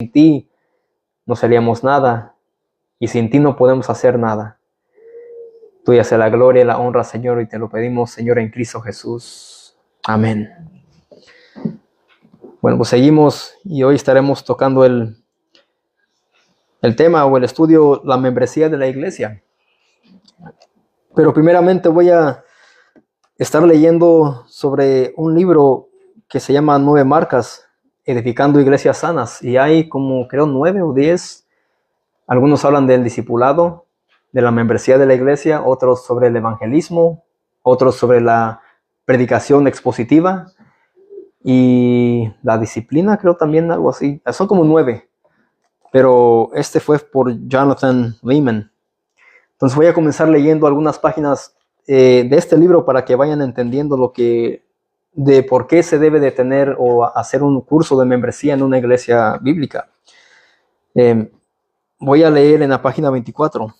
Sin ti no seríamos nada y sin ti no podemos hacer nada. Tuya sea la gloria y la honra, Señor, y te lo pedimos, Señor, en Cristo Jesús. Amén. Bueno, pues seguimos y hoy estaremos tocando el tema o el estudio, la membresía de la iglesia. Pero primeramente voy a estar leyendo sobre un libro que se llama 9 marcas, edificando iglesias sanas. Y hay como, creo, 9 o 10. Algunos hablan del discipulado, de la membresía de la iglesia, otros sobre el evangelismo, otros sobre la predicación expositiva y la disciplina, creo también, algo así. Son como 9, pero este fue por Jonathan Leeman. Entonces voy a comenzar leyendo algunas páginas de este libro para que vayan entendiendo de por qué se debe de tener o hacer un curso de membresía en una iglesia bíblica. Voy a leer en la página 24.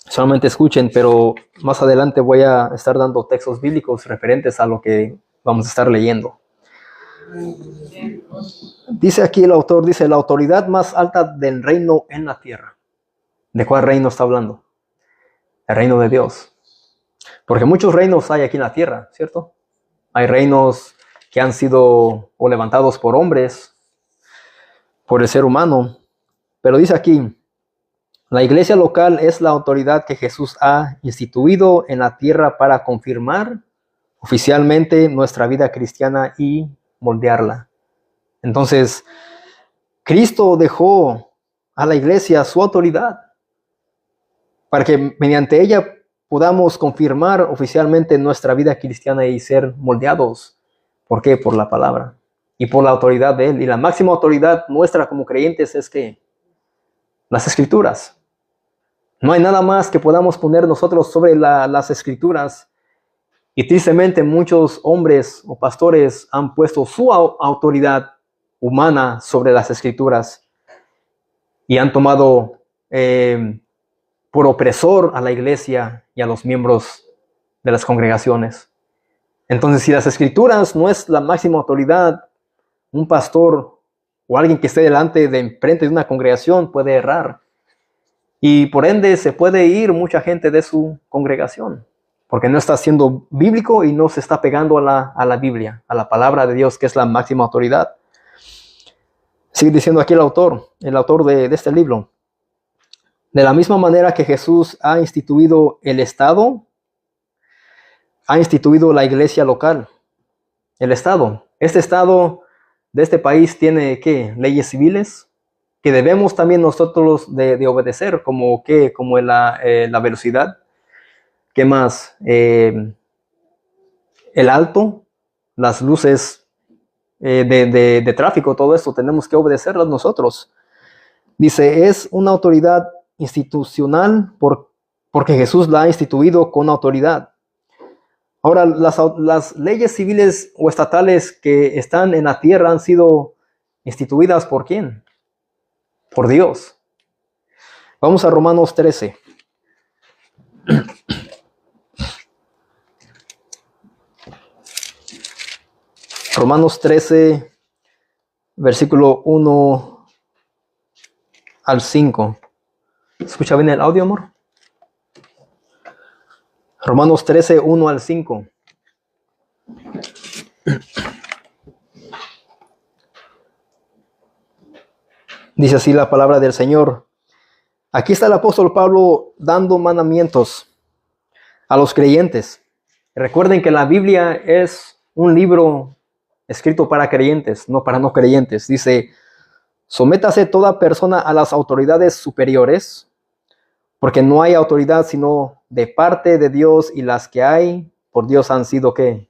Solamente escuchen, pero más adelante voy a estar dando textos bíblicos referentes a lo que vamos a estar leyendo. Dice aquí el autor, dice, la autoridad más alta del reino en la tierra. ¿De cuál reino está hablando? El reino de Dios. Porque muchos reinos hay aquí en la tierra, ¿cierto? Hay reinos que han sido o levantados por hombres, por el ser humano. Pero dice aquí, la iglesia local es la autoridad que Jesús ha instituido en la tierra para confirmar oficialmente nuestra vida cristiana y moldearla. Entonces, Cristo dejó a la iglesia su autoridad para que mediante ella podamos confirmar oficialmente nuestra vida cristiana y ser moldeados. ¿Por qué? Por la palabra y por la autoridad de Él. Y la máxima autoridad nuestra como creyentes es que las Escrituras. No hay nada más que podamos poner nosotros sobre las Escrituras. Y tristemente muchos hombres o pastores han puesto su autoridad humana sobre las Escrituras y han tomado por opresor a la iglesia y a los miembros de las congregaciones. Entonces, si las Escrituras no es la máxima autoridad, un pastor o alguien que esté enfrente de una congregación puede errar. Y por ende se puede ir mucha gente de su congregación, porque no está siendo bíblico y no se está pegando a la Biblia, a la palabra de Dios, que es la máxima autoridad. Sigue diciendo aquí el autor de este libro. De la misma manera que Jesús ha instituido el Estado, ha instituido la iglesia local. El Estado. Este Estado de este país tiene, ¿qué? Leyes civiles que debemos también nosotros de obedecer, como la velocidad. ¿Qué más? El alto, las luces de tráfico, todo esto tenemos que obedecerlas nosotros. Dice, es una autoridad institucional porque Jesús la ha instituido con autoridad. Ahora, las leyes civiles o estatales que están en la tierra han sido instituidas ¿por quién? Por Dios. Vamos a Romanos 13. Romanos 13, versículo 1 al 5. ¿Escucha bien el audio, amor? Romanos 13, 1 al 5. Dice así la palabra del Señor. Aquí está el apóstol Pablo dando mandamientos a los creyentes. Recuerden que la Biblia es un libro escrito para creyentes, no para no creyentes. Dice, sométase toda persona a las autoridades superiores, porque no hay autoridad sino de parte de Dios, y las que hay por Dios han sido ¿qué?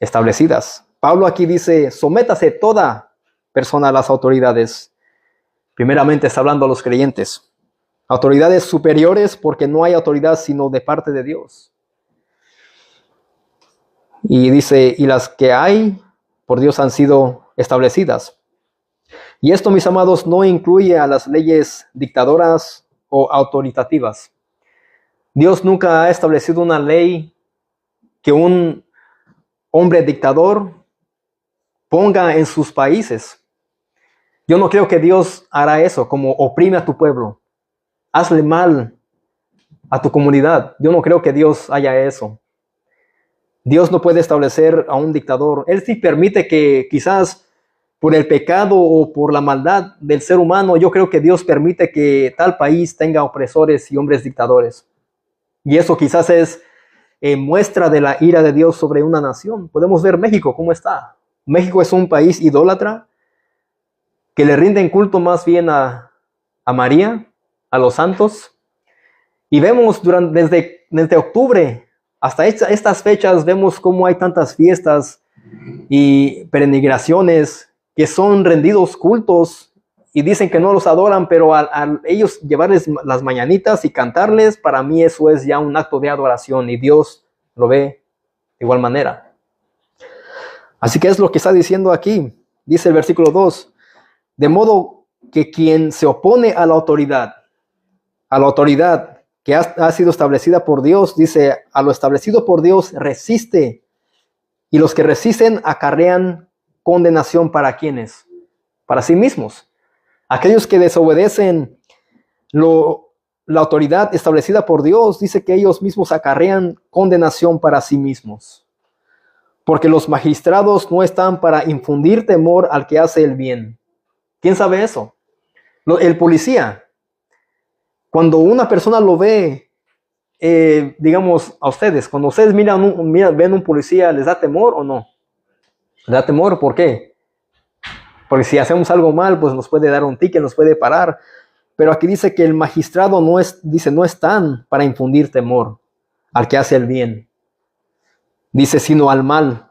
Establecidas. Pablo aquí dice, sométase toda persona a las autoridades. Primeramente está hablando a los creyentes. Autoridades superiores, porque no hay autoridad sino de parte de Dios. Y dice, y las que hay por Dios han sido establecidas. Y esto, mis amados, no incluye a las leyes dictadoras o autoritativas. Dios nunca ha establecido una ley que un hombre dictador ponga en sus países. Yo no creo que Dios hará eso, como oprime a tu pueblo. Hazle mal a tu comunidad. Yo no creo que Dios haya eso. Dios no puede establecer a un dictador. Él sí permite que quizás por el pecado o por la maldad del ser humano, yo creo que Dios permite que tal país tenga opresores y hombres dictadores. Y eso quizás es muestra de la ira de Dios sobre una nación. Podemos ver México, ¿cómo está? México es un país idólatra que le rinden culto más bien a María, a los santos. Y vemos desde octubre hasta estas fechas, vemos cómo hay tantas fiestas y peregrinaciones que son rendidos cultos y dicen que no los adoran, pero al ellos llevarles las mañanitas y cantarles, para mí eso es ya un acto de adoración y Dios lo ve de igual manera. Así que es lo que está diciendo aquí. Dice el versículo 2, de modo que quien se opone a la autoridad que ha sido establecida por Dios, dice, a lo establecido por Dios resiste, y los que resisten acarrean condenación para quienes, para sí mismos. Aquellos que desobedecen la autoridad establecida por Dios, dice que ellos mismos acarrean condenación para sí mismos. Porque los magistrados no están para infundir temor al que hace el bien. ¿Quién sabe eso? El policía. Cuando una persona lo ve, digamos a ustedes, cuando ustedes ven un policía, ¿les da temor o no? ¿Les da temor? ¿Por qué? Porque si hacemos algo mal, pues nos puede dar un ticket, nos puede parar. Pero aquí dice que el magistrado no están para infundir temor al que hace el bien. Dice, sino al mal.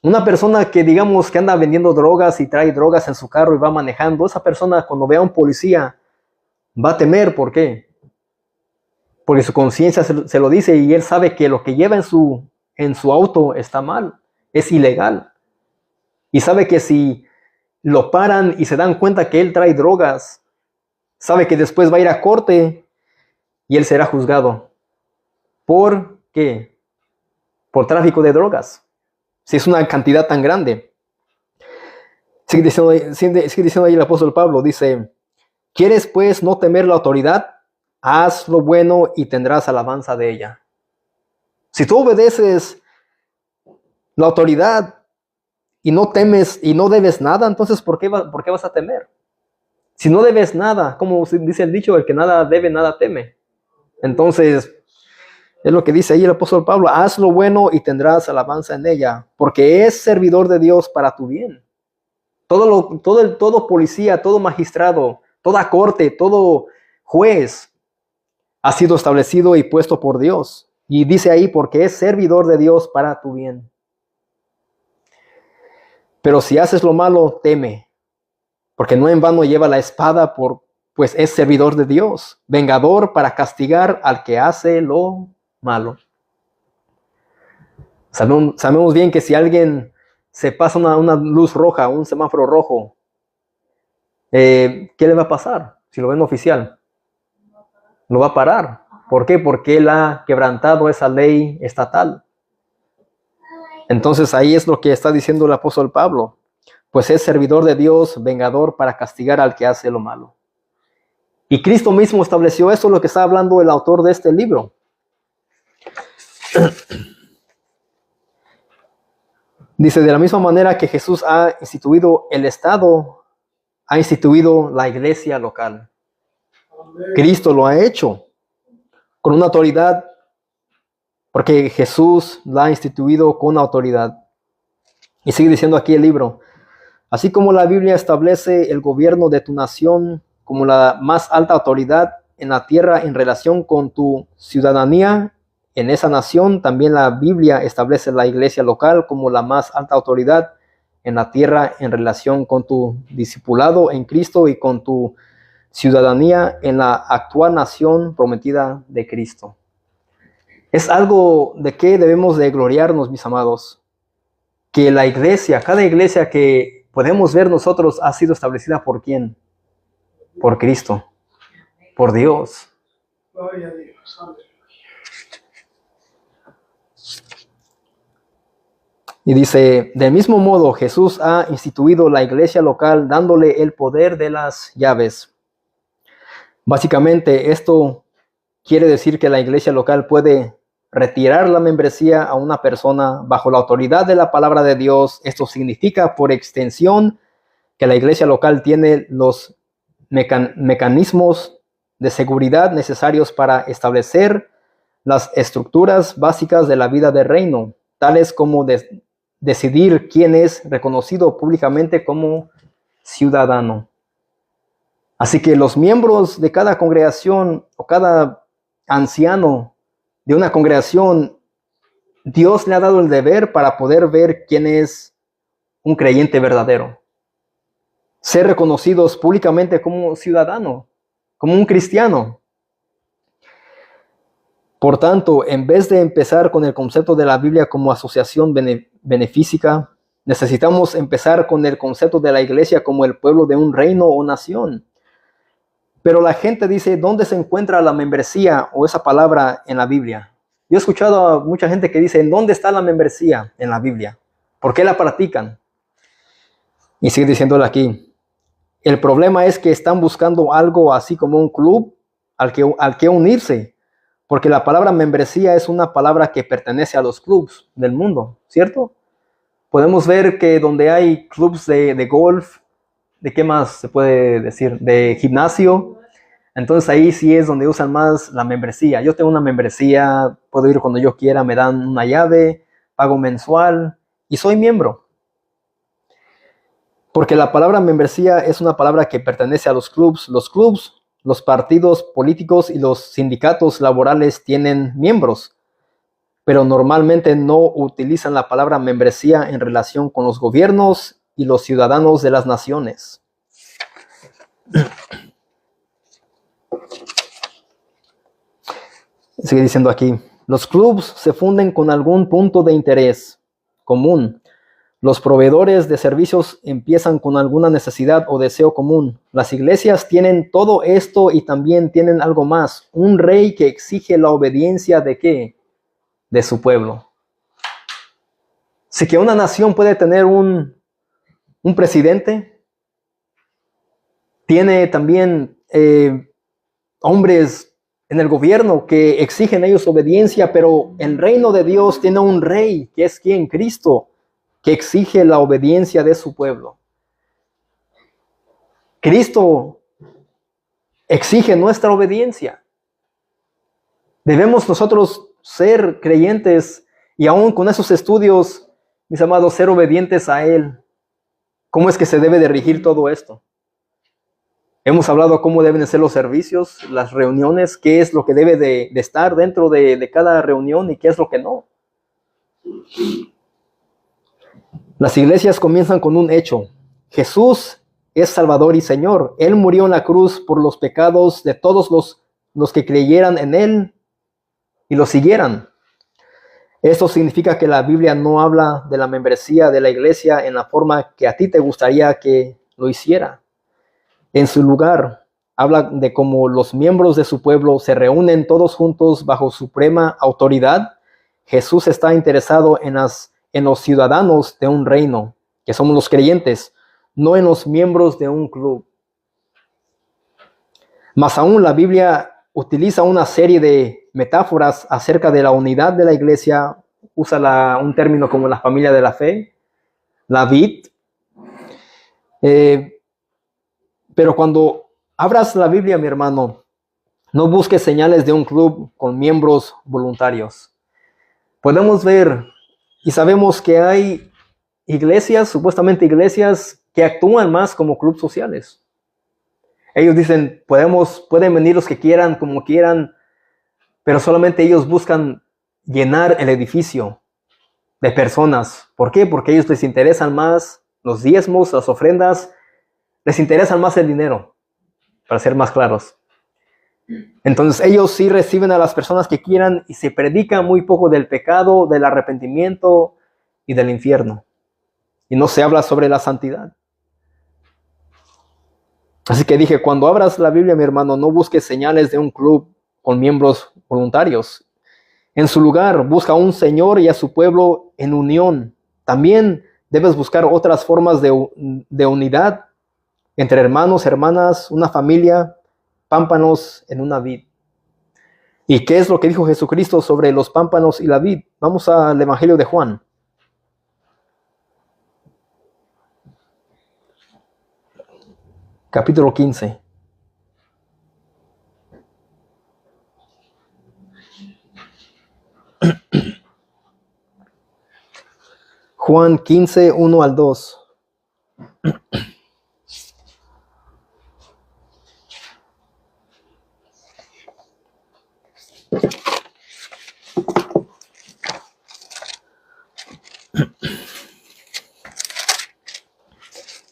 Una persona que digamos que anda vendiendo drogas y trae drogas en su carro y va manejando, esa persona cuando vea a un policía va a temer. ¿Por qué? Porque su conciencia se lo dice y él sabe que lo que lleva en su auto está mal, es ilegal. Y sabe que si lo paran y se dan cuenta que él trae drogas, sabe que después va a ir a corte y él será juzgado. ¿Por qué? Por tráfico de drogas. Si es una cantidad tan grande. Sigue diciendo ahí el apóstol Pablo, dice, ¿quieres pues no temer la autoridad? Haz lo bueno y tendrás alabanza de ella. Si tú obedeces la autoridad y no temes y no debes nada, entonces ¿por qué vas a temer? Si no debes nada, como dice el dicho, el que nada debe, nada teme. Entonces, es lo que dice ahí el apóstol Pablo, haz lo bueno y tendrás alabanza en ella, porque es servidor de Dios para tu bien. Todo policía, todo magistrado, toda corte, todo juez ha sido establecido y puesto por Dios. Y dice ahí, porque es servidor de Dios para tu bien. Pero si haces lo malo, teme, porque no en vano lleva la espada, pues es servidor de Dios, vengador para castigar al que hace lo malo. Sabemos bien que si alguien se pasa una luz roja, un semáforo rojo, ¿qué le va a pasar? Si lo ven oficial, lo va a parar. ¿Por qué? Porque él ha quebrantado esa ley estatal. Entonces ahí es lo que está diciendo el apóstol Pablo. Pues es servidor de Dios, vengador para castigar al que hace lo malo. Y Cristo mismo estableció eso, lo que está hablando el autor de este libro. Dice, de la misma manera que Jesús ha instituido el Estado, ha instituido la iglesia local. Cristo lo ha hecho con una autoridad, porque Jesús la ha instituido con autoridad. Y sigue diciendo aquí el libro, así como la Biblia establece el gobierno de tu nación como la más alta autoridad en la tierra en relación con tu ciudadanía en esa nación, también la Biblia establece la iglesia local como la más alta autoridad en la tierra en relación con tu discipulado en Cristo y con tu ciudadanía en la actual nación prometida de Cristo. Es algo de que debemos de gloriarnos, mis amados, que la iglesia, cada iglesia que podemos ver nosotros ha sido establecida ¿por quién? Por Cristo, por Dios. Gloria a Dios. Y dice, del mismo modo, Jesús ha instituido la iglesia local dándole el poder de las llaves. Básicamente, esto quiere decir que la iglesia local puede retirar la membresía a una persona bajo la autoridad de la palabra de Dios. Esto significa, por extensión, que la iglesia local tiene los mecanismos de seguridad necesarios para establecer las estructuras básicas de la vida del reino, tales como decidir quién es reconocido públicamente como ciudadano. Así que los miembros de cada congregación o cada anciano de una congregación, Dios le ha dado el deber para poder ver quién es un creyente verdadero. Ser reconocidos públicamente como ciudadano, como un cristiano. Por tanto, en vez de empezar con el concepto de la Biblia como asociación beneficia, necesitamos empezar con el concepto de la iglesia como el pueblo de un reino o nación. Pero la gente dice, ¿dónde se encuentra la membresía o esa palabra en la Biblia? Yo he escuchado a mucha gente que dice, ¿dónde está la membresía en la Biblia? ¿Por qué la practican? Y sigue diciéndole aquí, el problema es que están buscando algo así como un club al que unirse, porque la palabra membresía es una palabra que pertenece a los clubs del mundo, ¿cierto? Podemos ver que donde hay clubs de golf, ¿de qué más se puede decir? De gimnasio. Entonces ahí sí es donde usan más la membresía. Yo tengo una membresía, puedo ir cuando yo quiera, me dan una llave, pago mensual y soy miembro. Porque la palabra membresía es una palabra que pertenece a los clubs. Los clubs, los partidos políticos y los sindicatos laborales tienen miembros, pero normalmente no utilizan la palabra membresía en relación con los gobiernos y los ciudadanos de las naciones. Sigue diciendo aquí, los clubs se funden con algún punto de interés común. Los proveedores de servicios empiezan con alguna necesidad o deseo común. Las iglesias tienen todo esto y también tienen algo más. Un rey que exige la obediencia ¿de qué? De su pueblo. Así que una nación puede tener un presidente. Tiene también hombres en el gobierno que exigen ellos obediencia, pero el reino de Dios tiene un rey, que es quien, Cristo, que exige la obediencia de su pueblo. Cristo exige nuestra obediencia. Debemos nosotros ser creyentes y aún con esos estudios, mis amados, ser obedientes a Él. ¿Cómo es que se debe de regir todo esto? Hemos hablado cómo deben ser los servicios, las reuniones, qué es lo que debe de estar dentro de cada reunión y qué es lo que no. Las iglesias comienzan con un hecho. Jesús es Salvador y Señor. Él murió en la cruz por los pecados de todos los que creyeran en Él y lo siguieran. Esto significa que la Biblia no habla de la membresía de la iglesia en la forma que a ti te gustaría que lo hiciera. En su lugar, habla de cómo los miembros de su pueblo se reúnen todos juntos bajo suprema autoridad. Jesús está interesado en los ciudadanos de un reino, que somos los creyentes, no en los miembros de un club. Más aún, la Biblia utiliza una serie de metáforas acerca de la unidad de la iglesia. Usa un término como la familia de la fe, la vid. Pero cuando abras la Biblia, mi hermano, no busques señales de un club con miembros voluntarios. Podemos ver y sabemos que hay iglesias, supuestamente iglesias, que actúan más como clubes sociales. Ellos dicen, pueden venir los que quieran, como quieran, pero solamente ellos buscan llenar el edificio de personas. ¿Por qué? Porque a ellos les interesan más los diezmos, las ofrendas, les interesan más el dinero, para ser más claros. Entonces ellos sí reciben a las personas que quieran y se predica muy poco del pecado, del arrepentimiento y del infierno. Y no se habla sobre la santidad. Así que dije, cuando abras la Biblia, mi hermano, no busques señales de un club con miembros voluntarios. En su lugar, busca a un Señor y a su pueblo en unión. También debes buscar otras formas de unidad entre hermanos, hermanas, una familia, pámpanos en una vid. ¿Y qué es lo que dijo Jesucristo sobre los pámpanos y la vid? Vamos al Evangelio de Juan. Capítulo 15. Juan 15, 1 al 2.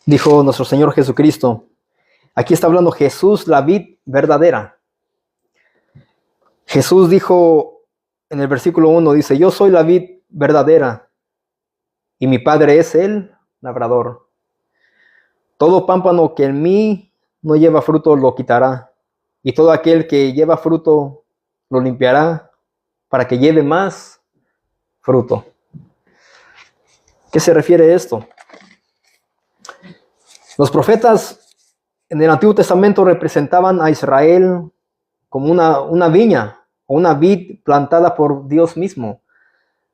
Dijo nuestro Señor Jesucristo. Aquí está hablando Jesús, la vid verdadera. Jesús dijo en el versículo 1, dice, yo soy la vid verdadera y mi Padre es el labrador. Todo pámpano que en mí no lleva fruto lo quitará, y todo aquel que lleva fruto lo limpiará para que lleve más fruto. ¿Qué se refiere a esto? Los profetas en el Antiguo Testamento representaban a Israel como una viña o una vid plantada por Dios mismo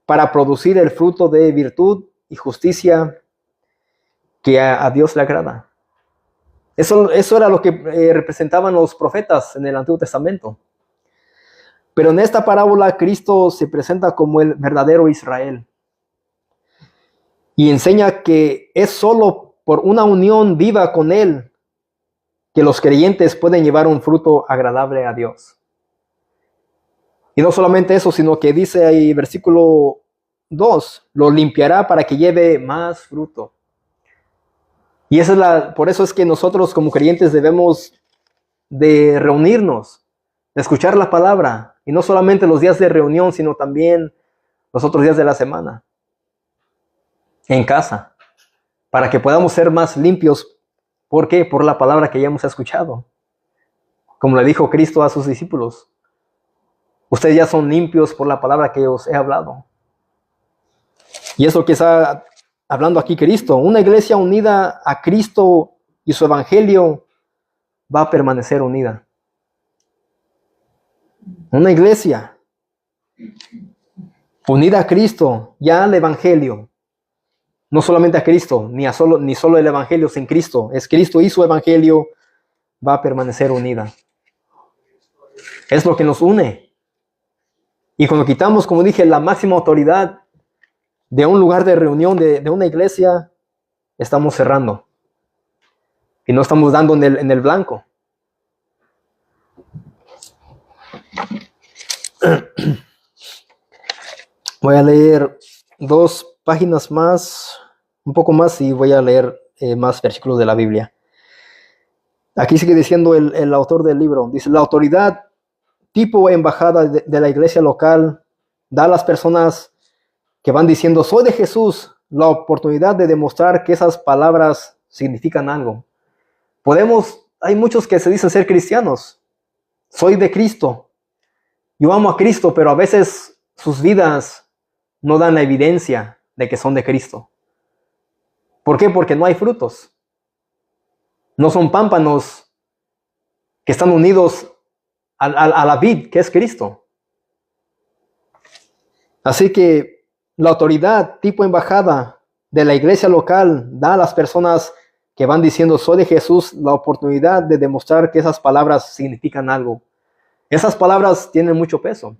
para producir el fruto de virtud y justicia que a Dios le agrada. Eso era lo que representaban los profetas en el Antiguo Testamento. Pero en esta parábola Cristo se presenta como el verdadero Israel y enseña que es solo por una unión viva con Él que los creyentes pueden llevar un fruto agradable a Dios. Y no solamente eso, sino que dice ahí versículo 2, lo limpiará para que lleve más fruto. Y por eso es que nosotros como creyentes debemos de reunirnos, de escuchar la palabra, y no solamente los días de reunión, sino también los otros días de la semana, en casa, para que podamos ser más limpios. ¿Por qué? Por la palabra que ya hemos escuchado. Como le dijo Cristo a sus discípulos, ustedes ya son limpios por la palabra que os he hablado. Y es lo que está hablando aquí Cristo. Una iglesia unida a Cristo y su evangelio va a permanecer unida. Una iglesia unida a Cristo, ya al evangelio. No solamente a Cristo, ni solo el evangelio sin Cristo. Es Cristo y su evangelio va a permanecer unida. Es lo que nos une. Y cuando quitamos, como dije, la máxima autoridad de un lugar de reunión, de una iglesia, estamos cerrando. Y no estamos dando en el blanco. Voy a leer 2 páginas más, un poco más, y voy a leer más versículos de la Biblia. Aquí sigue diciendo el autor del libro. Dice, la autoridad tipo embajada de la iglesia local da a las personas que van diciendo, soy de Jesús, la oportunidad de demostrar que esas palabras significan algo. Hay muchos que se dicen ser cristianos. Soy de Cristo. Yo amo a Cristo, pero a veces sus vidas no dan la evidencia de que son de Cristo. ¿Por qué? Porque no hay frutos. No son pámpanos que están unidos a la vid, que es Cristo. Así que la autoridad tipo embajada de la iglesia local da a las personas que van diciendo soy de Jesús la oportunidad de demostrar que esas palabras significan algo. Esas palabras tienen mucho peso.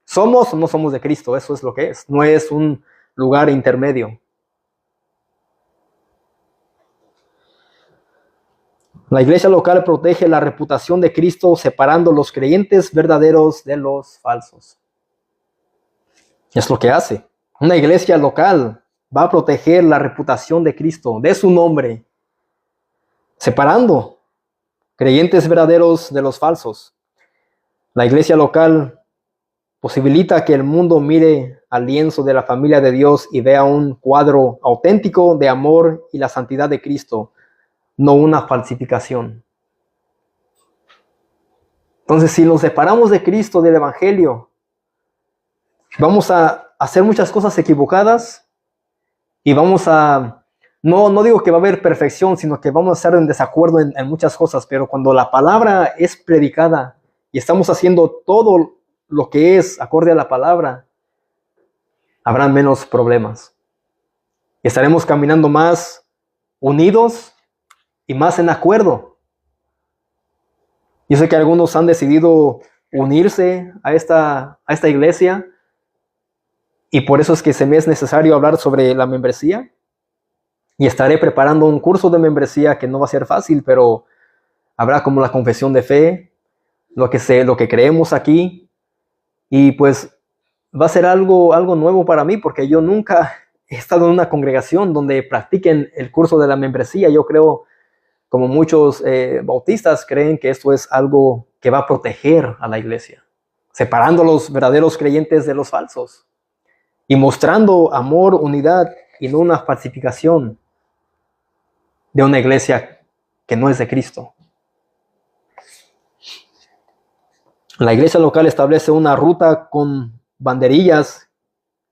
¿Somos o no somos de Cristo? Eso es lo que es. No es un lugar intermedio. La iglesia local protege la reputación de Cristo separando los creyentes verdaderos de los falsos. Es lo que hace. Una iglesia local va a proteger la reputación de Cristo, de su nombre, separando creyentes verdaderos de los falsos. La iglesia local posibilita que el mundo mire al lienzo de la familia de Dios y vea un cuadro auténtico de amor y la santidad de Cristo, no una falsificación. Entonces, si nos separamos de Cristo, del evangelio, vamos a hacer muchas cosas equivocadas Y vamos a, no digo que va a haber perfección, sino que vamos a estar en desacuerdo en muchas cosas, pero cuando la palabra es predicada y estamos haciendo todo lo que es acorde a la palabra, habrá menos problemas. Y estaremos caminando más unidos y más en acuerdo. Yo sé que algunos han decidido unirse a esta iglesia, y por eso es que se me es necesario hablar sobre la membresía. Y estaré preparando un curso de membresía que no va a ser fácil, pero habrá como la confesión de fe, lo que creemos aquí. Y pues va a ser algo nuevo para mí, porque yo nunca he estado en una congregación donde practiquen el curso de la membresía. Yo creo, como muchos bautistas creen, que esto es algo que va a proteger a la iglesia, separando a los verdaderos creyentes de los falsos y mostrando amor, unidad y no una falsificación de una iglesia que no es de Cristo. La iglesia local establece una ruta con banderillas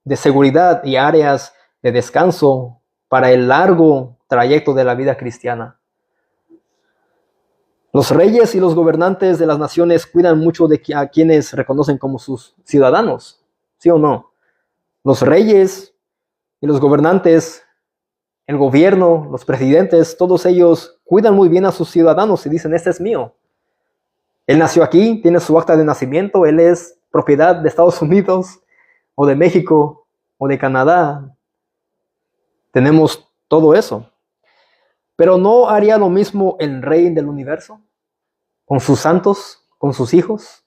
de seguridad y áreas de descanso para el largo trayecto de la vida cristiana. Los reyes y los gobernantes de las naciones cuidan mucho de a quienes reconocen como sus ciudadanos, ¿sí o no? Los reyes y los gobernantes, el gobierno, los presidentes, todos ellos cuidan muy bien a sus ciudadanos y dicen, este es mío. Él nació aquí, tiene su acta de nacimiento, él es propiedad de Estados Unidos o de México o de Canadá. Tenemos todo eso. Pero ¿no haría lo mismo el rey del universo con sus santos, con sus hijos?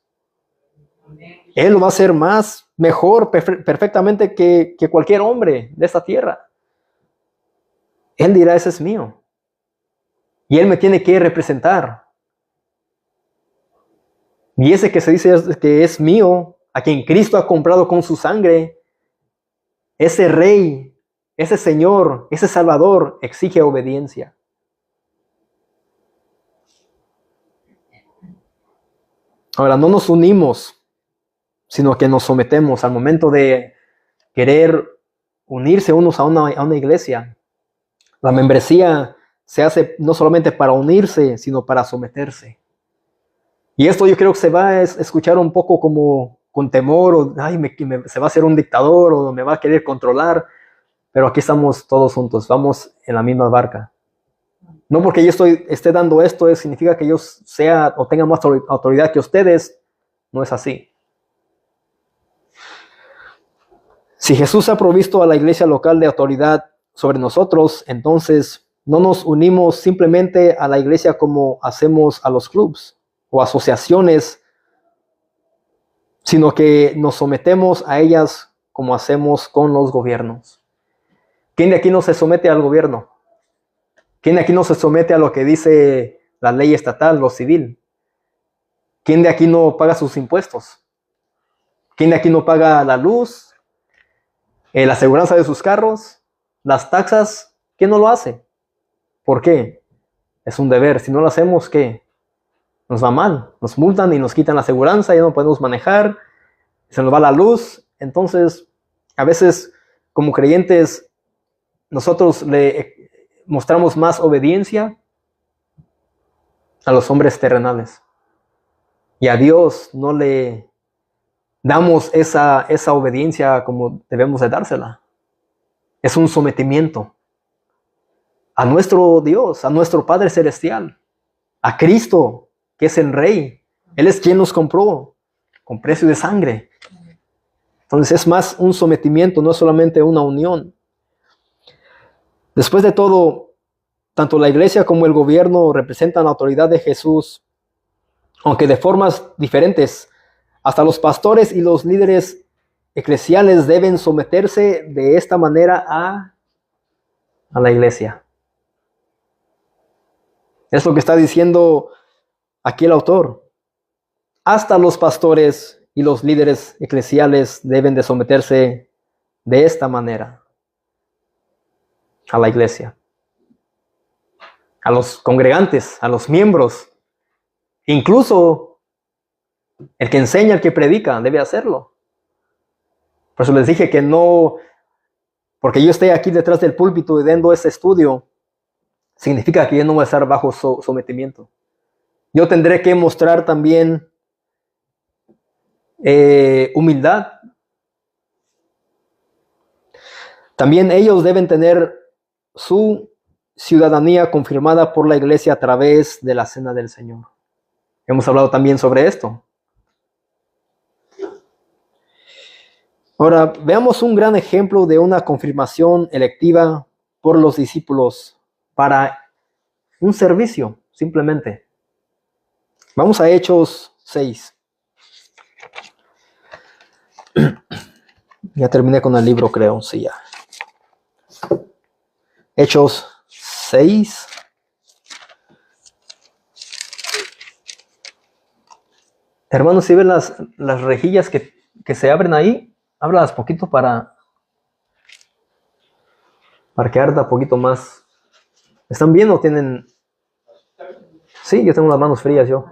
Él lo va a hacer más, mejor, perfectamente que cualquier hombre de esta tierra. Él dirá, ese es mío. Y él me tiene que representar. Y ese que se dice que es mío, a quien Cristo ha comprado con su sangre, ese rey, ese señor, ese salvador, exige obediencia. Ahora, no nos unimos, sino que nos sometemos al momento de querer unirse unos a una iglesia. La membresía se hace no solamente para unirse, sino para someterse. Y esto yo creo que se va a escuchar un poco como con temor, o se va a hacer un dictador, o me va a querer controlar, pero aquí estamos todos juntos, vamos en la misma barca. No porque yo esté dando esto, significa que yo sea o tenga más autoridad que ustedes, no es así. Si Jesús ha provisto a la iglesia local de autoridad sobre nosotros, entonces no nos unimos simplemente a la iglesia como hacemos a los clubs o asociaciones, sino que nos sometemos a ellas como hacemos con los gobiernos. ¿Quién de aquí no se somete al gobierno? ¿Quién de aquí no se somete a lo que dice la ley estatal, lo civil? ¿Quién de aquí no paga sus impuestos? ¿Quién de aquí no paga la luz, la aseguranza de sus carros, las taxas? ¿Quién no lo hace? ¿Por qué? Es un deber. Si no lo hacemos, ¿qué? Nos va mal. Nos multan y nos quitan la aseguranza, ya no podemos manejar, se nos va la luz. Entonces, a veces, como creyentes, nosotros le mostramos más obediencia a los hombres terrenales. Y a Dios no le damos esa obediencia como debemos de dársela. Es un sometimiento a nuestro Dios, a nuestro Padre Celestial, a Cristo, que es el Rey. Él es quien nos compró con precio de sangre. Entonces es más un sometimiento, no es solamente una unión. Después de todo, tanto la iglesia como el gobierno representan la autoridad de Jesús, aunque de formas diferentes. Hasta los pastores y los líderes eclesiales deben someterse de esta manera a la iglesia. Es lo que está diciendo aquí el autor. Hasta los pastores y los líderes eclesiales deben de someterse de esta manera a la iglesia, a los congregantes, a los miembros. Incluso el que enseña, el que predica, debe hacerlo. Por eso les dije que no porque yo esté aquí detrás del púlpito y dando este estudio, significa que yo no voy a estar bajo sometimiento. Yo tendré que mostrar también humildad. También ellos deben tener su ciudadanía confirmada por la iglesia a través de la cena del Señor. Hemos hablado también sobre esto. Ahora, veamos un gran ejemplo de una confirmación electiva por los discípulos para un servicio, simplemente. Vamos a Hechos 6. Ya terminé con el libro, creo, sí, ya. Hechos 6. Hermanos, si ven las rejillas que se abren ahí, ábrelas poquito para que arda poquito más. ¿Están bien o tienen? Sí, yo tengo las manos frías yo.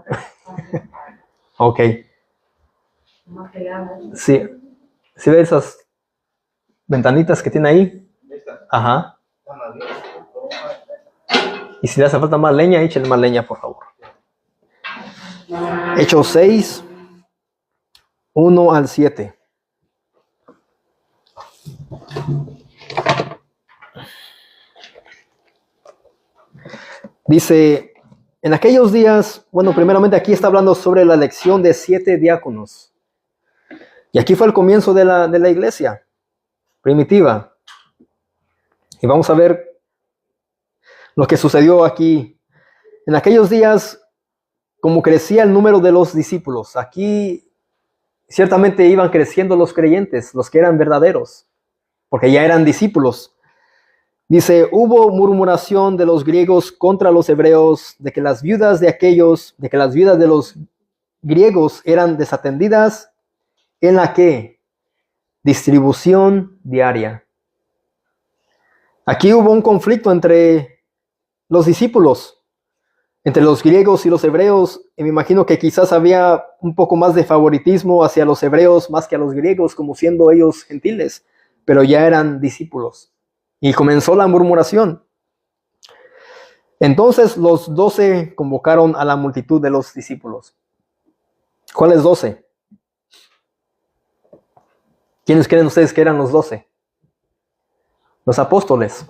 Ok. Sí. ¿Sí ve esas ventanitas que tiene ahí? Ajá. Y si le hace falta más leña, échenle más leña, por favor. Hechos 6, 1 al 7. Dice, en aquellos días, bueno, primeramente aquí está hablando sobre la elección de 7 diáconos. Y aquí fue el comienzo de la iglesia primitiva. Y vamos a ver lo que sucedió aquí. En aquellos días, como crecía el número de los discípulos, aquí ciertamente iban creciendo los creyentes, los que eran verdaderos, porque ya eran discípulos. Dice, hubo murmuración de los griegos contra los hebreos, de que las viudas de los griegos eran desatendidas en la que distribución diaria. Aquí hubo un conflicto entre los discípulos, entre los griegos y los hebreos, y me imagino que quizás había un poco más de favoritismo hacia los hebreos más que a los griegos, como siendo ellos gentiles, pero ya eran discípulos. Y comenzó la murmuración. Entonces los 12 convocaron a la multitud de los discípulos. ¿Cuáles 12? ¿Quiénes creen ustedes que eran los 12? Los apóstoles.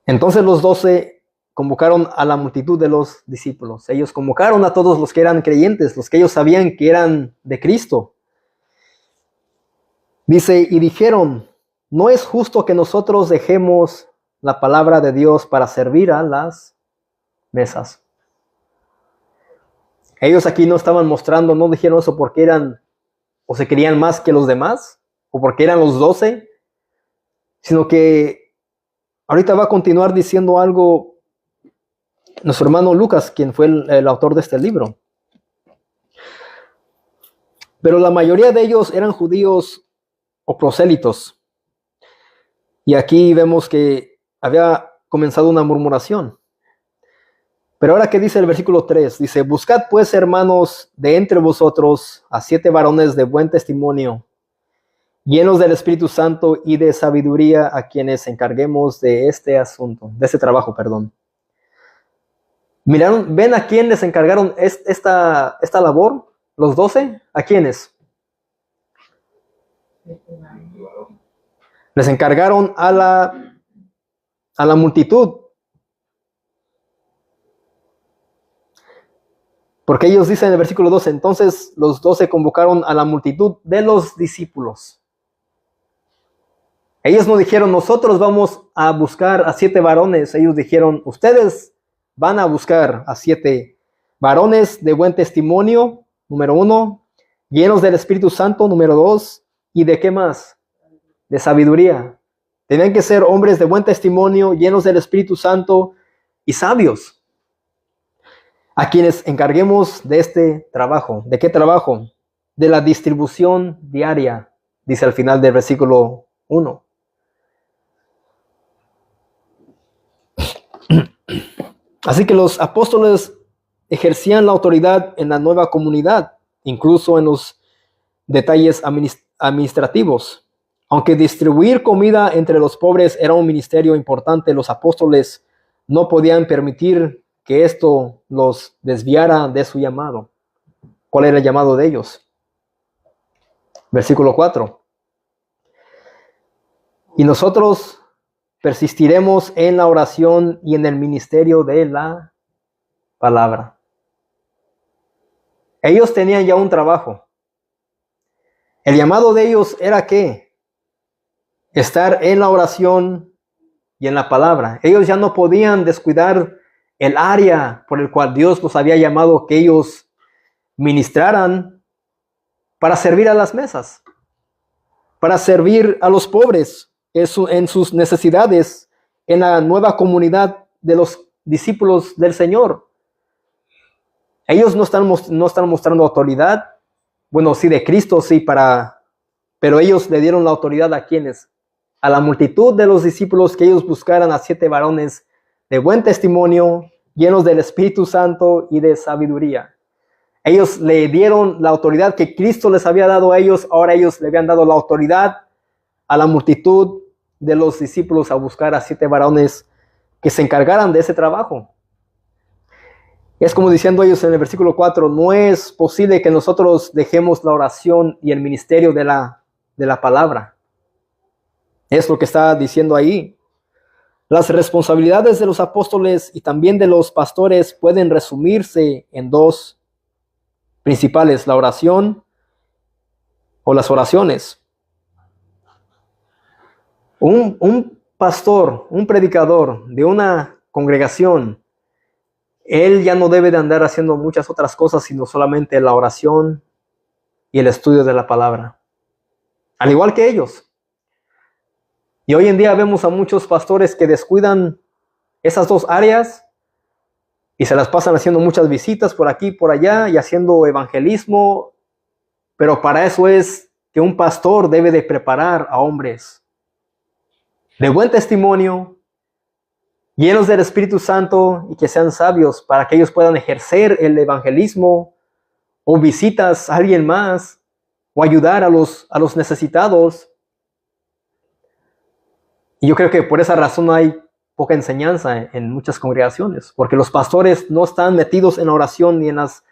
Entonces los 12 convocaron a la multitud de los discípulos. Ellos convocaron a todos los que eran creyentes, los que ellos sabían que eran de Cristo. Dice, y dijeron, no es justo que nosotros dejemos la palabra de Dios para servir a las mesas. Ellos aquí no estaban mostrando, no dijeron eso porque eran o se querían más que los demás, o porque eran los 12, sino que ahorita va a continuar diciendo algo nuestro hermano Lucas, quien fue el autor de este libro. Pero la mayoría de ellos eran judíos o prosélitos. Y aquí vemos que había comenzado una murmuración. Pero ahora que dice el versículo 3, dice, buscad pues, hermanos, de entre vosotros a 7 varones de buen testimonio, llenos del Espíritu Santo y de sabiduría, a quienes encarguemos de este asunto, de este trabajo, perdón. Miraron, ¿ven a quién les encargaron esta labor? ¿Los 12? ¿A quiénes? Les encargaron a la multitud. Porque ellos dicen en el versículo 12, entonces los 12 convocaron a la multitud de los discípulos. Ellos no dijeron, nosotros vamos a buscar a 7 varones. Ellos dijeron, ustedes van a buscar a 7 varones de buen testimonio, número 1, llenos del Espíritu Santo, número 2, ¿y de qué más? De sabiduría. Tenían que ser hombres de buen testimonio, llenos del Espíritu Santo y sabios, a quienes encarguemos de este trabajo. ¿De qué trabajo? De la distribución diaria, dice al final del versículo 1. Así que los apóstoles ejercían la autoridad en la nueva comunidad, incluso en los detalles administrativos, Aunque distribuir comida entre los pobres era un ministerio importante, los apóstoles no podían permitir que esto los desviara de su llamado. ¿Cuál era el llamado de ellos? Versículo 4. Y nosotros persistiremos en la oración y en el ministerio de la palabra. Ellos tenían ya un trabajo. El llamado de ellos era ¿qué? Estar en la oración y en la palabra. Ellos ya no podían descuidar el área por el cual Dios los había llamado que ellos ministraran para servir a las mesas, para servir a los pobres en sus necesidades, en la nueva comunidad de los discípulos del Señor. Ellos no están mostrando autoridad. Bueno, sí, de Cristo, sí, pero ellos le dieron la autoridad ¿a quiénes? A la multitud de los discípulos, que ellos buscaran a 7 varones de buen testimonio, llenos del Espíritu Santo y de sabiduría. Ellos le dieron la autoridad que Cristo les había dado a ellos. Ahora ellos le habían dado la autoridad a la multitud de los discípulos a buscar a 7 varones que se encargaran de ese trabajo. Es como diciendo ellos en el versículo 4, no es posible que nosotros dejemos la oración y el ministerio de la palabra. Es lo que está diciendo ahí. Las responsabilidades de los apóstoles y también de los pastores pueden resumirse en 2 principales: la oración o las oraciones. Un pastor, un predicador de una congregación, él ya no debe de andar haciendo muchas otras cosas, sino solamente la oración y el estudio de la palabra. Al igual que ellos. Y hoy en día vemos a muchos pastores que descuidan esas 2 áreas y se las pasan haciendo muchas visitas por aquí y por allá y haciendo evangelismo. Pero para eso es que un pastor debe de preparar a hombres de buen testimonio, llenos del Espíritu Santo y que sean sabios para que ellos puedan ejercer el evangelismo o visitas a alguien más o ayudar a los necesitados. Y yo creo que por esa razón hay poca enseñanza en muchas congregaciones, porque los pastores no están metidos en la oración ni en las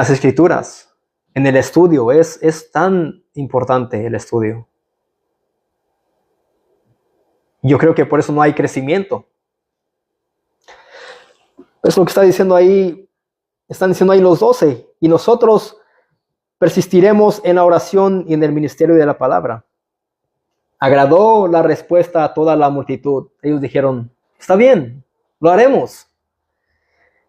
escrituras, en el estudio. Es tan importante el estudio. Yo creo que por eso no hay crecimiento. Es lo que está diciendo ahí, están diciendo ahí los 12. Y nosotros persistiremos en la oración y en el ministerio de la palabra. Agradó la respuesta a toda la multitud. Ellos dijeron, está bien, lo haremos.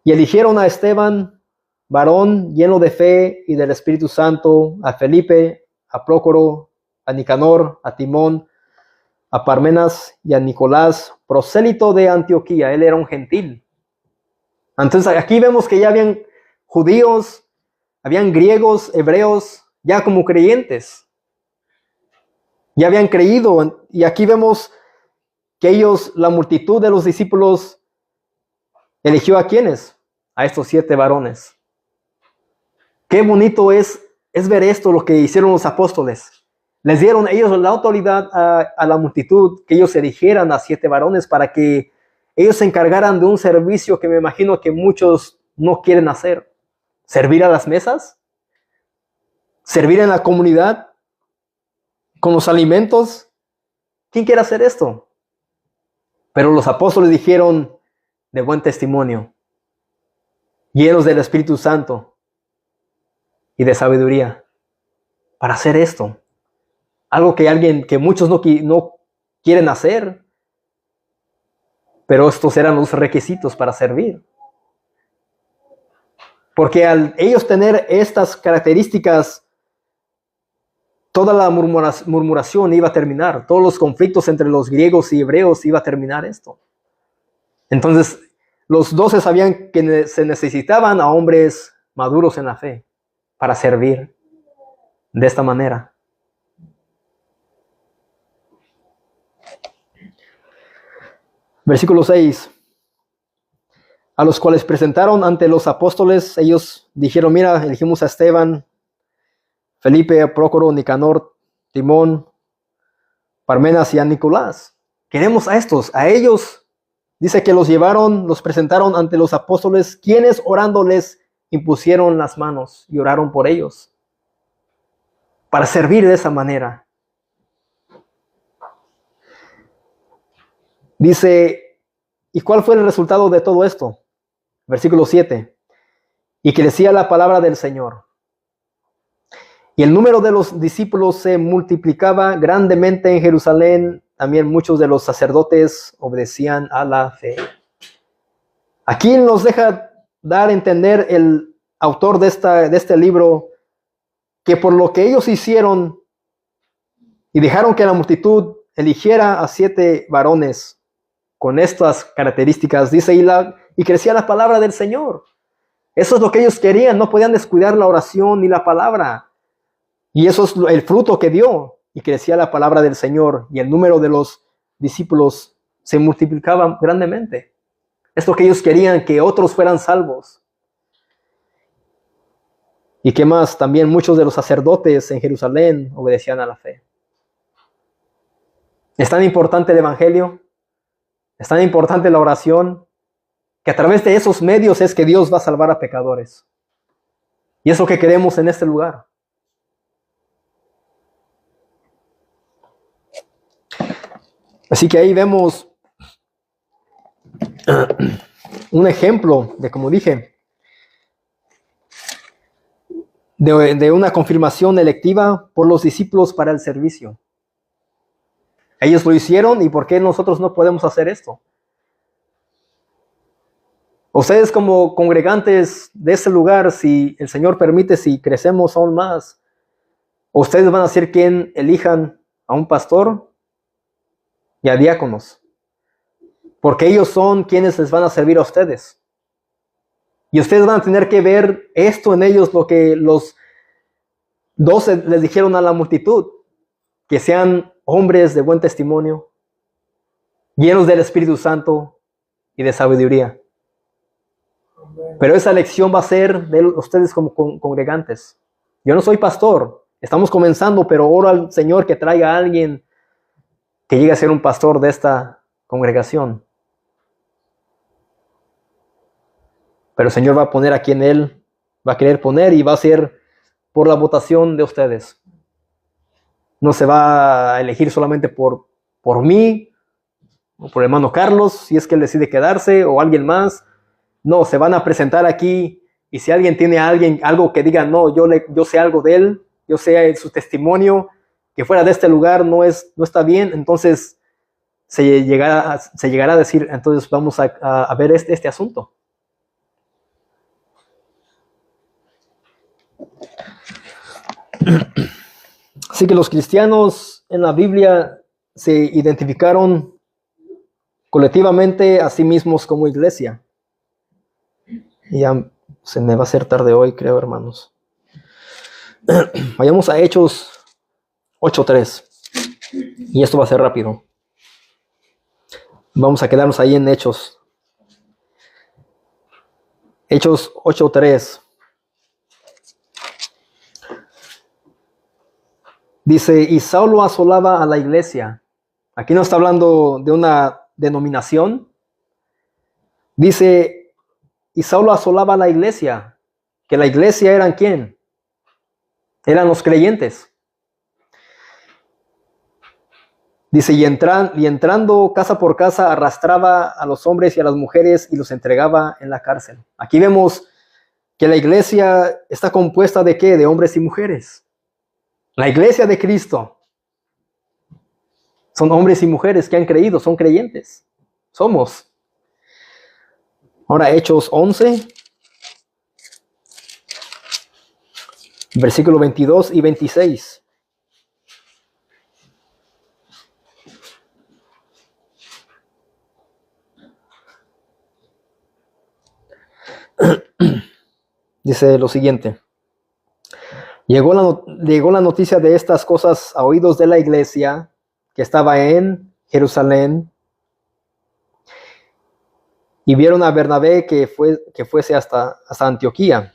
Y eligieron a Esteban, varón lleno de fe y del Espíritu Santo, a Felipe, a Prócoro, a Nicanor, a Timón, a Parmenas y a Nicolás, prosélito de Antioquía. Él era un gentil. Entonces aquí vemos que ya habían judíos, habían griegos, hebreos, ya como creyentes. Ya habían creído. Y aquí vemos que ellos, la multitud de los discípulos, eligió a ¿quiénes? A estos 7 varones. Qué bonito es ver esto, lo que hicieron los apóstoles. Les dieron ellos la autoridad a la multitud, que ellos eligieran a 7 varones para que ellos se encargaran de un servicio que me imagino que muchos no quieren hacer. Servir a las mesas, servir en la comunidad, con los alimentos. ¿Quién quiere hacer esto? Pero los apóstoles dijeron de buen testimonio, llenos del Espíritu Santo y de sabiduría, para hacer esto. Algo que muchos no quieren hacer, pero estos eran los requisitos para servir. Porque al ellos tener estas características, toda la murmuración iba a terminar. Todos los conflictos entre los griegos y hebreos iba a terminar esto. Entonces, los 12 sabían que se necesitaban a hombres maduros en la fe para servir de esta manera. Versículo 6. A los cuales presentaron ante los apóstoles, ellos dijeron, mira, elegimos a Esteban, Felipe, Prócoro, Nicanor, Timón, Parmenas y a Nicolás. Queremos a estos, a ellos. Dice que los llevaron, los presentaron ante los apóstoles, quienes orándoles impusieron las manos y oraron por ellos. Para servir de esa manera. Dice, ¿y cuál fue el resultado de todo esto? Versículo 7. Y crecía la palabra del Señor. Y el número de los discípulos se multiplicaba grandemente en Jerusalén. También muchos de los sacerdotes obedecían a la fe. Aquí nos deja dar a entender el autor de este libro que por lo que ellos hicieron y dejaron que la multitud eligiera a 7 varones con estas características, dice, y crecía la palabra del Señor. Eso es lo que ellos querían, no podían descuidar la oración ni la palabra. Y eso es el fruto que dio, y crecía la palabra del Señor, y el número de los discípulos se multiplicaba grandemente. Es lo que ellos querían, que otros fueran salvos. ¿Y qué más? También muchos de los sacerdotes en Jerusalén obedecían a la fe. Es tan importante el evangelio, es tan importante la oración, que a través de esos medios es que Dios va a salvar a pecadores. Y es lo que queremos en este lugar. Así que ahí vemos un ejemplo de, como dije, de una confirmación electiva por los discípulos para el servicio. Ellos lo hicieron, ¿y por qué nosotros no podemos hacer esto? Ustedes como congregantes de ese lugar, si el Señor permite, si crecemos aún más, ustedes van a ser quien elijan a un pastor y a diáconos, porque ellos son quienes les van a servir a ustedes. Y ustedes van a tener que ver esto en ellos, lo que los 12 les dijeron a la multitud, que sean hombres de buen testimonio, llenos del Espíritu Santo y de sabiduría. Pero esa lección va a ser de ustedes como congregantes. Yo no soy pastor, estamos comenzando, pero oro al Señor que traiga a alguien que llegue a ser un pastor de esta congregación. Pero el Señor va a poner a quien Él va a querer poner, y va a ser por la votación de ustedes. No se va a elegir solamente por mí, o por el hermano Carlos, si es que él decide quedarse, o alguien más. No, se van a presentar aquí, y si alguien tiene algo que diga, no, yo sé algo de él, yo sé su testimonio, que fuera de este lugar no está bien, entonces se llegará a decir, entonces vamos a ver este asunto. Así que los cristianos en la Biblia se identificaron colectivamente a sí mismos como iglesia. Y ya se me va a hacer tarde hoy, creo, hermanos. Vayamos a Hechos 8:3. Y esto va a ser rápido. Vamos a quedarnos ahí en Hechos. Hechos 8:3. Dice, y Saulo asolaba a la iglesia. Aquí no está hablando de una denominación. Dice, y Saulo asolaba a la iglesia. Que la iglesia eran ¿quién? Eran los creyentes. Dice, y entrando casa por casa, arrastraba a los hombres y a las mujeres y los entregaba en la cárcel. Aquí vemos que la iglesia está compuesta ¿de qué? De hombres y mujeres. La iglesia de Cristo son hombres y mujeres que han creído, son creyentes. Somos. Ahora Hechos 11, versículo 22 y 26. Dice lo siguiente. Llegó la noticia de estas cosas a oídos de la iglesia que estaba en Jerusalén, y vieron a Bernabé que fuese hasta Antioquía.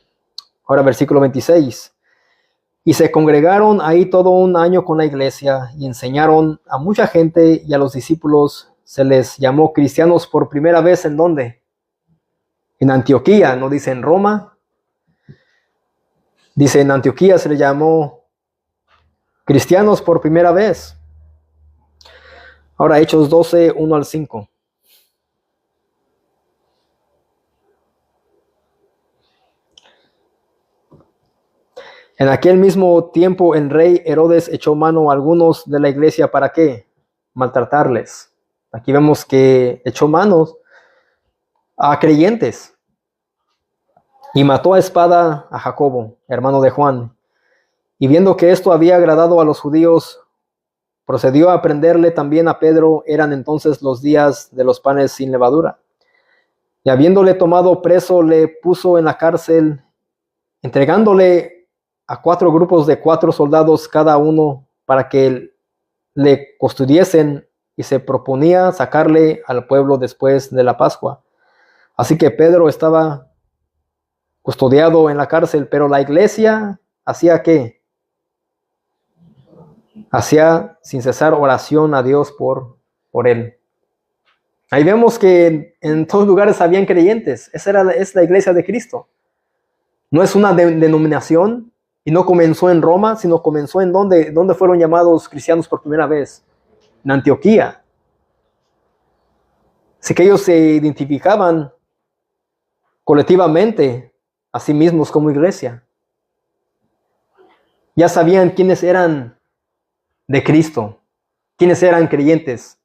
Ahora versículo 26. Y se congregaron ahí todo un año con la iglesia y enseñaron a mucha gente, y a los discípulos se les llamó cristianos por primera vez. ¿En dónde? En Antioquía, no dice en Roma. Dice en Antioquía se les llamó cristianos por primera vez. Ahora Hechos 12, 1 al 5. En aquel mismo tiempo el rey Herodes echó mano a algunos de la iglesia. ¿Para qué? Maltratarles. Aquí vemos que echó manos a creyentes y mató a espada a Jacobo, hermano de Juan. Y viendo que esto había agradado a los judíos, procedió a prenderle también a Pedro. Eran entonces los días de los panes sin levadura. Y habiéndole tomado preso, le puso en la cárcel, entregándole a 4 grupos de 4 soldados cada uno, para que le custodiesen, y se proponía sacarle al pueblo después de la Pascua. Así que Pedro estaba custodiado en la cárcel, pero la iglesia hacía ¿qué? Hacía sin cesar oración a Dios por él. Ahí vemos que en todos lugares habían creyentes. Es la iglesia de Cristo. No es una denominación, y no comenzó en Roma, sino comenzó en donde fueron llamados cristianos por primera vez, en Antioquía. Así que ellos se identificaban colectivamente a sí mismos como iglesia. Ya sabían quiénes eran de Cristo, quiénes eran creyentes,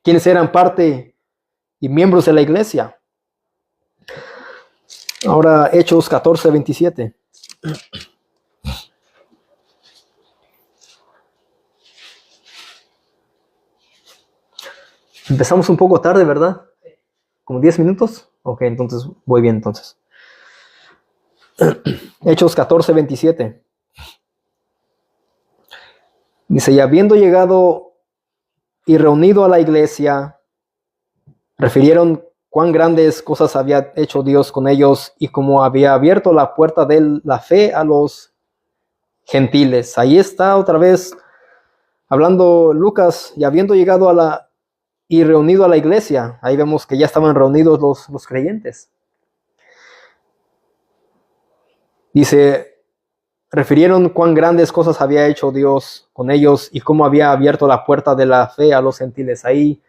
quiénes eran parte y miembros de la iglesia. Ahora Hechos 14, 27. Empezamos un poco tarde, ¿verdad? ¿Como 10 minutos? Ok, entonces voy bien entonces. Hechos 14, 27. Dice, y habiendo llegado y reunido a la iglesia, refirieron cuán grandes cosas había hecho Dios con ellos, y cómo había abierto la puerta de la fe a los gentiles. Ahí está otra vez hablando Lucas, y habiendo llegado y reunido a la iglesia. Ahí vemos que ya estaban reunidos los creyentes. Dice, refirieron cuán grandes cosas había hecho Dios con ellos, y cómo había abierto la puerta de la fe a los gentiles. Ahí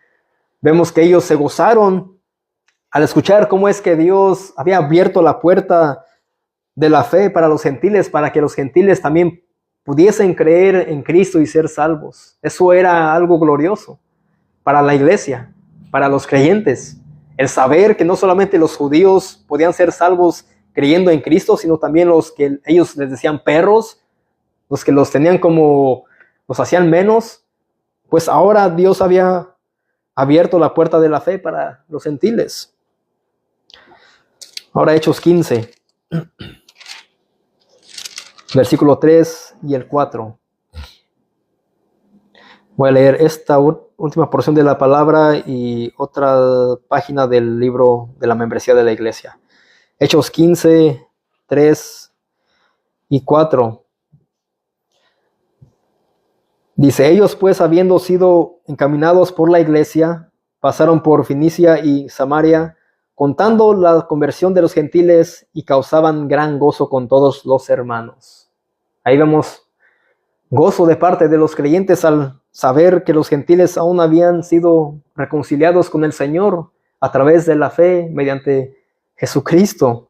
vemos que ellos se gozaron al escuchar cómo es que Dios había abierto la puerta de la fe para los gentiles, para que los gentiles también pudiesen creer en Cristo y ser salvos. Eso era algo glorioso para la iglesia, para los creyentes. El saber que no solamente los judíos podían ser salvos creyendo en Cristo, sino también los que ellos les decían perros, los que los tenían como, los hacían menos. Pues ahora Dios había abierto la puerta de la fe para los gentiles. Ahora Hechos 15, versículo 3 y el 4. Voy a leer esta última porción de la palabra y otra página del libro de la membresía de la iglesia. Hechos 15, 3 y 4. Dice, ellos pues, habiendo sido encaminados por la iglesia, pasaron por Fenicia y Samaria, contando la conversión de los gentiles, y causaban gran gozo con todos los hermanos. Ahí vemos gozo de parte de los creyentes al saber que los gentiles aún habían sido reconciliados con el Señor a través de la fe mediante Jesucristo.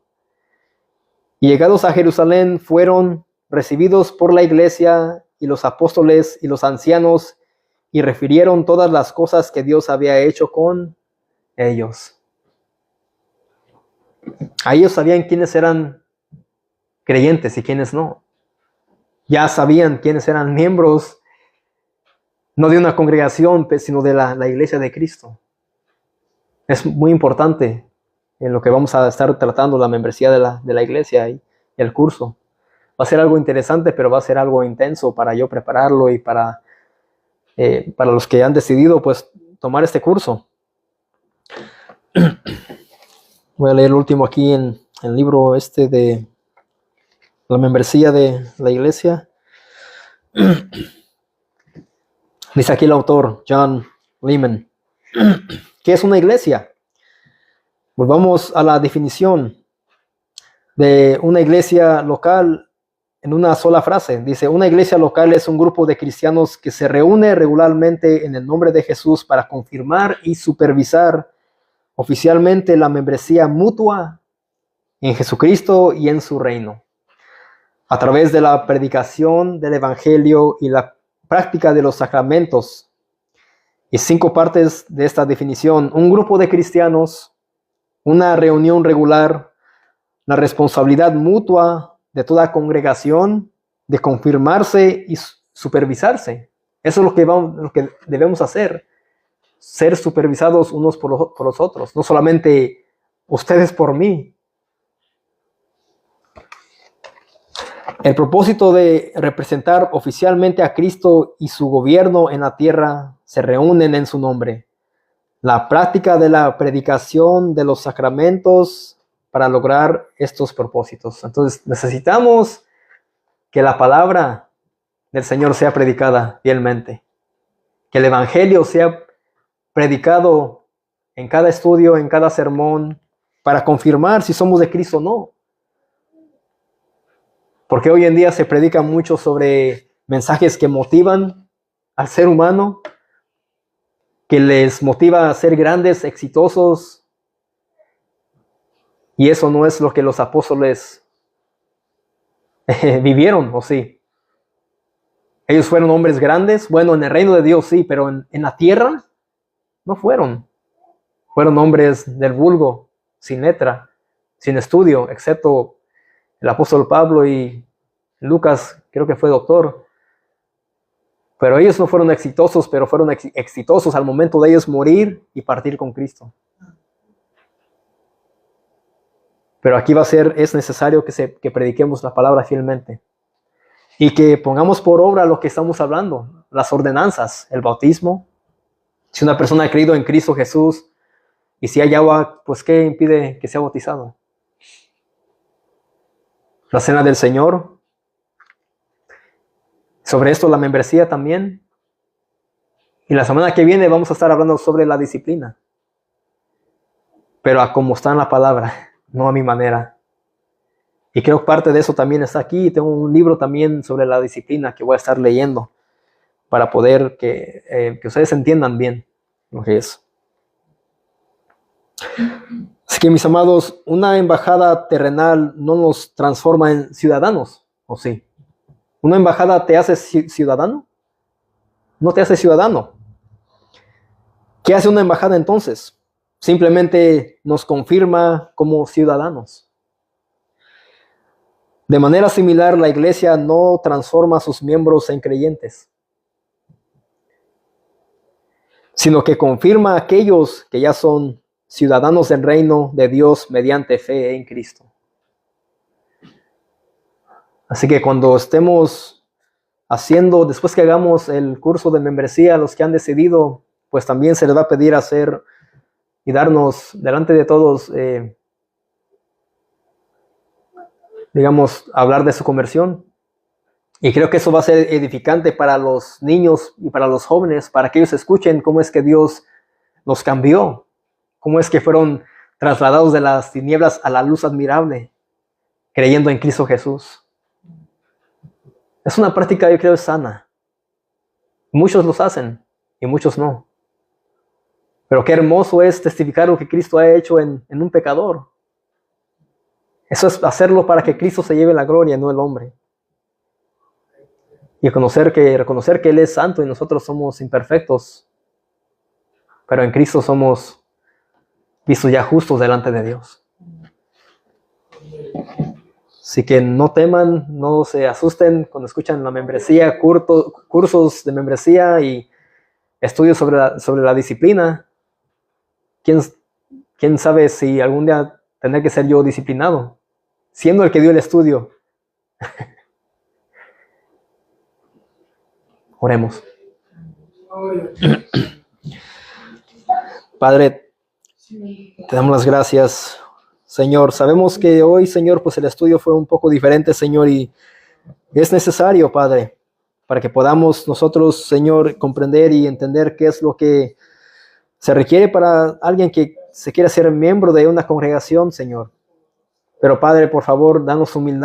Y llegados a Jerusalén, fueron recibidos por la iglesia y los apóstoles y los ancianos, y refirieron todas las cosas que Dios había hecho con ellos. Ahí ellos sabían quiénes eran creyentes y quiénes no. Ya sabían quiénes eran miembros, no de una congregación, sino de la iglesia de Cristo. Es muy importante en lo que vamos a estar tratando, la membresía de la iglesia y el curso. Va a ser algo interesante, pero va a ser algo intenso para yo prepararlo y para los que han decidido pues tomar este curso. Voy a leer el último aquí en el libro de la membresía de la iglesia. Dice aquí el autor, John Lehman, ¿qué es una iglesia? Volvamos a la definición de una iglesia local en una sola frase. Dice, una iglesia local es un grupo de cristianos que se reúne regularmente en el nombre de Jesús para confirmar y supervisar oficialmente la membresía mutua en Jesucristo y en su reino, a través de la predicación del evangelio y la práctica de los sacramentos. Y 5 partes de esta definición: un grupo de cristianos, una reunión regular, la responsabilidad mutua de toda congregación de confirmarse y supervisarse. Eso es lo que debemos hacer, ser supervisados unos por los otros, no solamente ustedes por mí. El propósito de representar oficialmente a Cristo y su gobierno en la tierra se reúnen en su nombre. La práctica de la predicación de los sacramentos para lograr estos propósitos. Entonces necesitamos que la palabra del Señor sea predicada fielmente, que el evangelio sea predicado en cada estudio, en cada sermón, para confirmar si somos de Cristo o no. Porque hoy en día se predica mucho sobre mensajes que motivan al ser humano, que les motiva a ser grandes, exitosos. Y eso no es lo que los apóstoles vivieron, ¿o sí? Ellos fueron hombres grandes. Bueno, en el reino de Dios sí, pero en la tierra no fueron. Fueron hombres del vulgo, sin letra, sin estudio, excepto el apóstol Pablo y Lucas, creo que fue doctor. Pero ellos no fueron exitosos, pero fueron exitosos al momento de ellos morir y partir con Cristo. Pero aquí es necesario que prediquemos la palabra fielmente y que pongamos por obra lo que estamos hablando, las ordenanzas, el bautismo. Si una persona ha creído en Cristo Jesús y si hay agua, pues ¿qué impide que sea bautizado? La cena del Señor. Sobre esto la membresía también. Y la semana que viene vamos a estar hablando sobre la disciplina. Pero a como está en la palabra, no a mi manera. Y creo que parte de eso también está aquí. Tengo un libro también sobre la disciplina que voy a estar leyendo para poder que ustedes entiendan bien lo que es. Así que, mis amados, una embajada terrenal no nos transforma en ciudadanos, ¿o sí? ¿Una embajada te hace ciudadano? No te hace ciudadano. ¿Qué hace una embajada entonces? Simplemente nos confirma como ciudadanos. De manera similar, la iglesia no transforma a sus miembros en creyentes, sino que confirma a aquellos que ya son ciudadanos del reino de Dios mediante fe en Cristo. Así que cuando estemos después que hagamos el curso de membresía, los que han decidido, pues también se les va a pedir hacer y darnos delante de todos, hablar de su conversión. Y creo que eso va a ser edificante para los niños y para los jóvenes, para que ellos escuchen cómo es que Dios los cambió, cómo es que fueron trasladados de las tinieblas a la luz admirable, creyendo en Cristo Jesús. Es una práctica, yo creo, sana. Muchos los hacen y muchos no. Pero qué hermoso es testificar lo que Cristo ha hecho en un pecador. Eso es hacerlo para que Cristo se lleve la gloria, no el hombre. Y reconocer que Él es santo y nosotros somos imperfectos. Pero en Cristo somos vistos ya justos delante de Dios. Así que no teman, no se asusten cuando escuchan la membresía, cursos de membresía y estudios sobre la disciplina. ¿Quién sabe si algún día tendré que ser yo disciplinado, siendo el que dio el estudio? Oremos. Padre, te damos las gracias, Señor. Sabemos que hoy, Señor, pues el estudio fue un poco diferente, Señor, y es necesario, Padre, para que podamos nosotros, Señor, comprender y entender qué es lo que se requiere para alguien que se quiera ser miembro de una congregación, Señor. Pero Padre, por favor, danos humildad